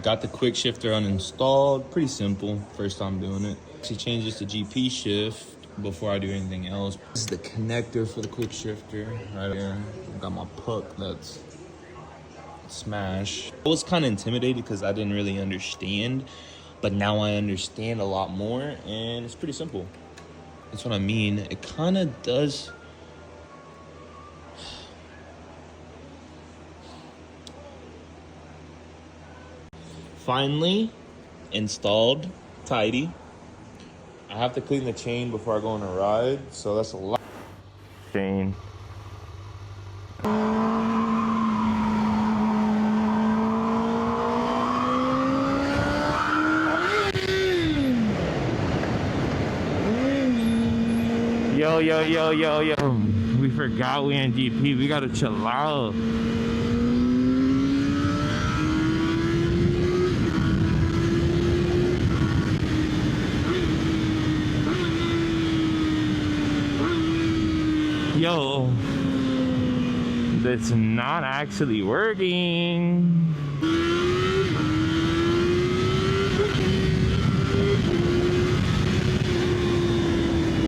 Got the quick shifter uninstalled. Pretty simple. First time doing it. Actually change this to GP shift before I do anything else. This is the connector for the quick shifter right here. Got my puck that's smash. I was kind of intimidated because I didn't really understand, but now I understand a lot more, and it's pretty simple. That's what I mean. It kind of does. Finally installed, tidy. I have to clean the chain before I go on a ride, so that's a lot. Chain. Yo. We forgot we in GP. We gotta chill out. Yo, that's not actually working.